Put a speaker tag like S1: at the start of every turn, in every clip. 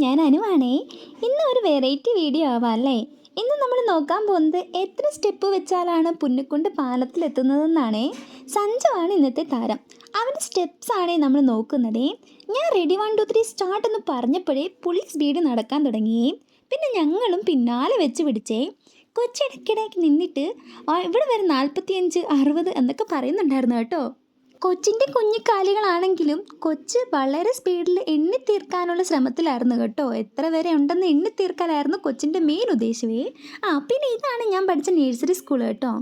S1: ഞാൻ അനുവാണേ. ഇന്ന് ഒരു വെറൈറ്റി വീഡിയോ ആവാം അല്ലേ? ഇന്ന് നമ്മൾ നോക്കാൻ പോകുന്നത് എത്ര സ്റ്റെപ്പ് വെച്ചാലാണ് പുന്നക്കുണ്ട് പാലത്തിലെത്തുന്നതെന്നാണേ. സഞ്ജുവാണ് ഇന്നത്തെ താരം. അവൻ്റെ സ്റ്റെപ്സാണേ നമ്മൾ നോക്കുന്നതേ. ഞാൻ റെഡി 1 2 3 സ്റ്റാർട്ട് എന്ന് പറഞ്ഞപ്പോഴേ പുള്ളി സ്പീഡ് നടക്കാൻ തുടങ്ങി. പിന്നെ ഞങ്ങളും പിന്നാലെ വെച്ച് പിടിച്ചേ. കൊച്ചിടയ്ക്കിടയ്ക്ക് നിന്നിട്ട് ഇവിടെ വരെ 45 60 എന്നൊക്കെ പറയുന്നുണ്ടായിരുന്നു കേട്ടോ. കൊച്ചിൻ്റെ കുഞ്ഞിക്കാലികളാണെങ്കിലും കൊച്ച് വളരെ സ്പീഡിൽ എണ്ണിത്തീർക്കാനുള്ള ശ്രമത്തിലായിരുന്നു കേട്ടോ. എത്ര വരെ ഉണ്ടെന്ന് എണ്ണിത്തീർക്കാനായിരുന്നു കൊച്ചിൻ്റെ മെയിൻ ഉദ്ദേശമേ. പിന്നെ ഇതാണ് ഞാൻ പഠിച്ച നഴ്സറി സ്കൂൾ കേട്ടോ.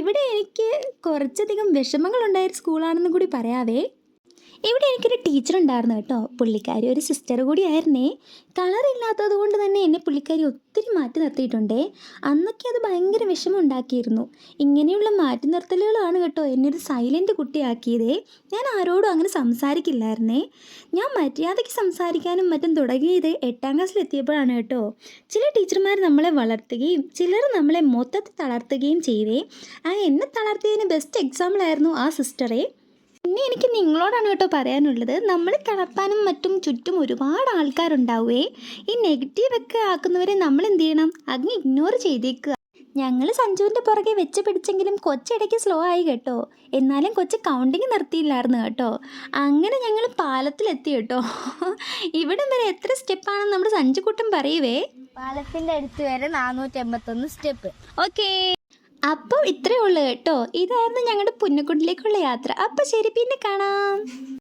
S1: ഇവിടെ എനിക്ക് കുറച്ചധികം വിഷമങ്ങളുണ്ടായ സ്കൂളാണെന്ന് കൂടി പറയാവേ. ഇവിടെ എനിക്കൊരു ടീച്ചർ ഉണ്ടായിരുന്നു കേട്ടോ. പുള്ളിക്കാരി ഒരു സിസ്റ്റർ കൂടി ആയിരുന്നേ. കളറില്ലാത്തത് കൊണ്ട് തന്നെ എന്നെ പുള്ളിക്കാരി ഒത്തിരി മാറ്റി നിർത്തിയിട്ടുണ്ടേ. അന്നൊക്കെ അത് ഭയങ്കര വിഷമം ഉണ്ടാക്കിയിരുന്നു. ഇങ്ങനെയുള്ള മാറ്റി നിർത്തലുകളാണ് കേട്ടോ എന്നെ ഒരു സൈലൻറ്റ് കുട്ടിയാക്കിയതേ. ഞാൻ ആരോടും അങ്ങനെ സംസാരിക്കില്ലായിരുന്നേ. ഞാൻ മര്യാദയ്ക്ക് സംസാരിക്കാനും മറ്റും തുടങ്ങിയത് 8ാം ക്ലാസ്സിലെത്തിയപ്പോഴാണ് കേട്ടോ. ചില ടീച്ചർമാർ നമ്മളെ വളർത്തുകയും ചിലർ നമ്മളെ മൊത്തത്തിൽ തളർത്തുകയും ചെയ്തേ. എന്നെ തളർത്തിയതിന് ബെസ്റ്റ് എക്സാമ്പിളായിരുന്നു ആ സിസ്റ്ററെ. പിന്നെ എനിക്ക് നിങ്ങളോടാണ് കേട്ടോ പറയാനുള്ളത്. നമ്മൾ തളർത്താനും മറ്റും ചുറ്റും ഒരുപാട് ആൾക്കാരുണ്ടാവുമേ. ഈ നെഗറ്റീവൊക്കെ ആക്കുന്നവരെ നമ്മൾ എന്ത് ചെയ്യണം? അങ്ങ് ഇഗ്നോർ ചെയ്തേക്കുക. ഞങ്ങൾ സഞ്ജുവിൻ്റെ പുറകെ വെച്ച് പിടിച്ചെങ്കിലും കൊച്ചിടയ്ക്ക് സ്ലോ ആയി കേട്ടോ. എന്നാലും കൊച്ച് കൗണ്ടിങ് നിർത്തിയില്ലായിരുന്നു കേട്ടോ. അങ്ങനെ ഞങ്ങൾ പാലത്തിലെത്തി കേട്ടോ. ഇവിടം വരെ എത്ര സ്റ്റെപ്പാണെന്ന് നമ്മുടെ സഞ്ജുക്കുട്ടൻ പറയുവേ.
S2: പാലത്തിൻ്റെ അടുത്ത് വരെ 481 സ്റ്റെപ്പ്.
S1: ഓക്കേ, അപ്പോൾ ഇത്രയേ ഉള്ളൂ കേട്ടോ. ഇതായിരുന്നു ഞങ്ങളുടെ പുന്നക്കുണ്ടിലേക്കുള്ള യാത്ര. അപ്പോൾ ശരി, പിന്നെ കാണാം.